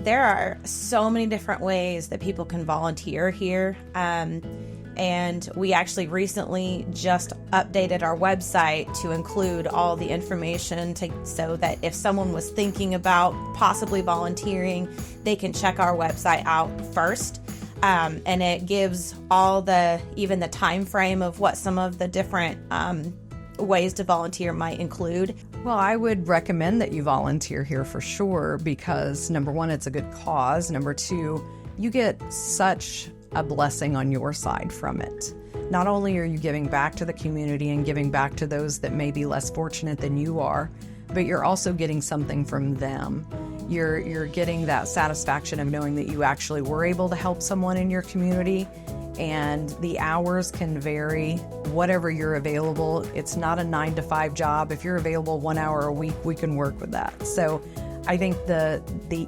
there are so many different ways that people can volunteer here. And we actually recently just updated our website to include all the information so that if someone was thinking about possibly volunteering, they can check our website out first. And it gives even the time frame of what some of the different ways to volunteer might include. Well, I would recommend that you volunteer here for sure because number one, it's a good cause. Number two, you get such a blessing on your side from it. Not only are you giving back to the community and giving back to those that may be less fortunate than you are, but you're also getting something from them. You're getting that satisfaction of knowing that you actually were able to help someone in your community, and the hours can vary, whatever you're available. It's not a 9-to-5 job. If you're available 1 hour a week, we can work with that. So I think the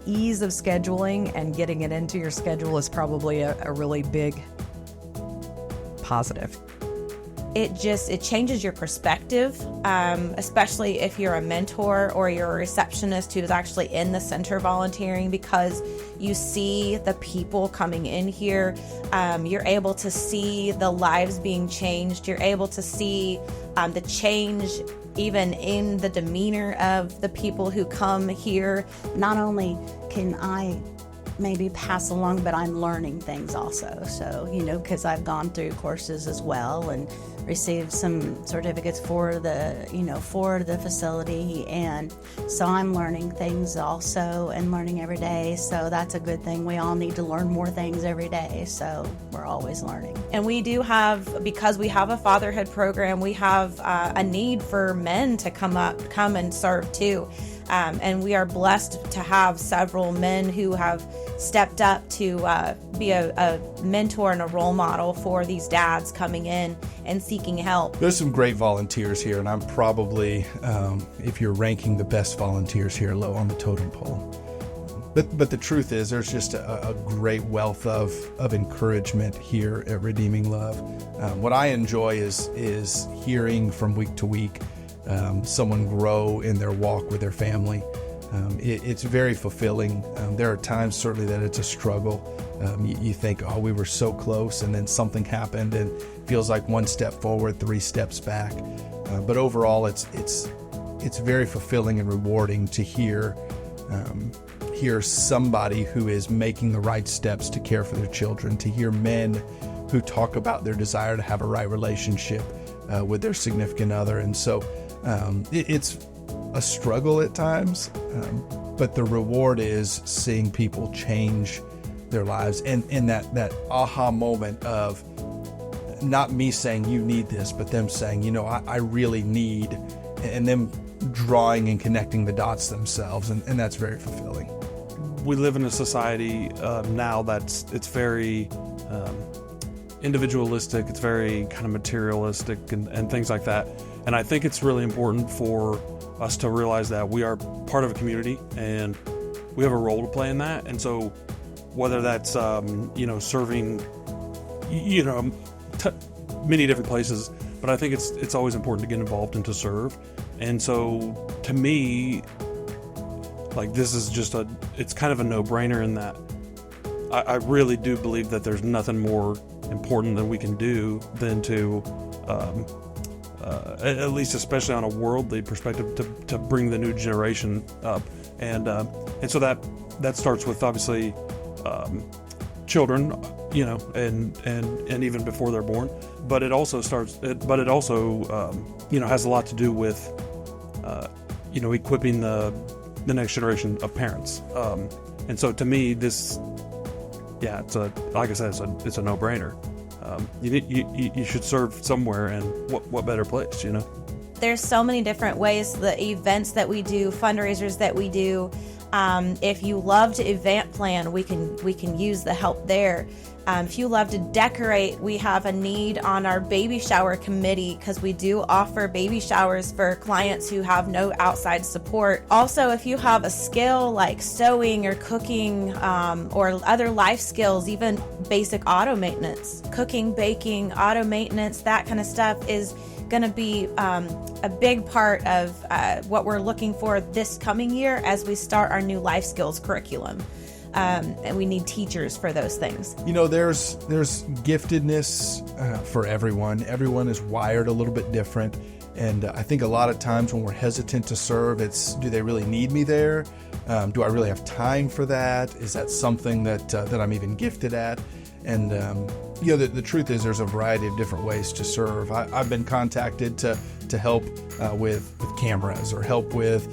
ease of scheduling and getting it into your schedule is probably a really big positive. It changes your perspective, especially if you're a mentor or you're a receptionist who's actually in the center volunteering, because you see the people coming in here. You're able to see the lives being changed. You're able to see the change even in the demeanor of the people who come here. Not only can I maybe pass along, but I'm learning things also. So, because I've gone through courses as well and received some certificates for the facility. And so I'm learning things also and learning every day. So that's a good thing. We all need to learn more things every day. So we're always learning. And we do have, because we have a fatherhood program, we have a need for men to come and serve too. And we are blessed to have several men who have stepped up to be a mentor and a role model for these dads coming in and seeking help. There's some great volunteers here, and I'm probably, if you're ranking the best volunteers here, low on the totem pole. But the truth is, there's just a great wealth of encouragement here at Redeeming Love. What I enjoy is hearing from week to week someone grow in their walk with their family. It's very fulfilling. There are times certainly that it's a struggle. You think, oh, we were so close, and then something happened and feels like one step forward, 3 steps back. But overall, it's very fulfilling and rewarding to hear somebody who is making the right steps to care for their children, to hear men who talk about their desire to have a right relationship with their significant other. And so it's a struggle at times, but the reward is seeing people change their lives, and that aha moment of not me saying you need this, but them saying, I really need, and them drawing and connecting the dots themselves, and that's very fulfilling. We live in a society now it's very individualistic, it's very kind of materialistic and things like that. And I think it's really important for us to realize that we are part of a community and we have a role to play in that. And so whether that's, serving, many different places, but I think it's always important to get involved and to serve. And so to me, like, this is it's kind of a no-brainer in that I really do believe that there's nothing more important that we can do than to, at least especially on a worldly perspective, to bring the new generation up. And so that starts with obviously children, and even before they're born. But it also has a lot to do with equipping the next generation of parents. And so to me, it's a no-brainer. You should serve somewhere, and what better place, There's so many different ways, the events that we do, fundraisers that we do. If you love to event plan, we can use the help there. If you love to decorate, we have a need on our baby shower committee, because we do offer baby showers for clients who have no outside support. Also, if you have a skill like sewing or cooking, or other life skills, even basic auto maintenance, cooking, baking, auto maintenance, that kind of stuff is going to be a big part of what we're looking for this coming year as we start our new life skills curriculum. and we need teachers for those things. You know, there's giftedness for everyone. Everyone is wired a little bit different. And I think a lot of times when we're hesitant to serve, it's, do they really need me there? Do I really have time for that? Is that something that I'm even gifted at? And you know, the truth is there's a variety of different ways to serve. I've been contacted to help with cameras or help with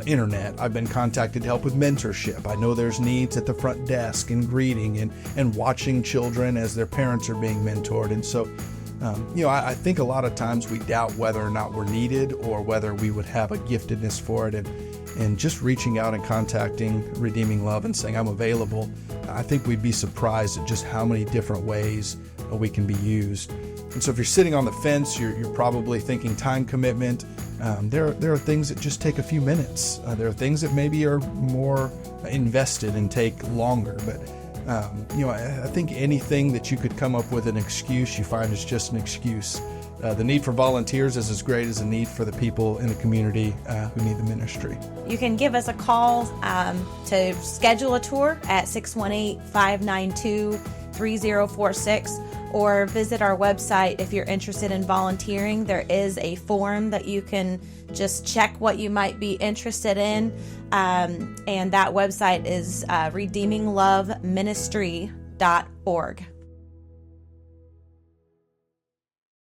internet. I've been contacted to help with mentorship. I know there's needs at the front desk and greeting and watching children as their parents are being mentored. And so, you know, I think a lot of times we doubt whether or not we're needed or whether we would have a giftedness for it. And just reaching out and contacting Redeeming Love and saying, I'm available, I think we'd be surprised at just how many different ways we can be used. And so if you're sitting on the fence, you're probably thinking time commitment. There are things that just take a few minutes. There are things that maybe are more invested and take longer. But you know, I think anything that you could come up with an excuse, you find is just an excuse. The need for volunteers is as great as the need for the people in the community who need the ministry. You can give us a call to schedule a tour at 618-592-3046 or visit our website if you're interested in volunteering. There is a form that you can just check what you might be interested in, and that website is redeemingloveministry.org.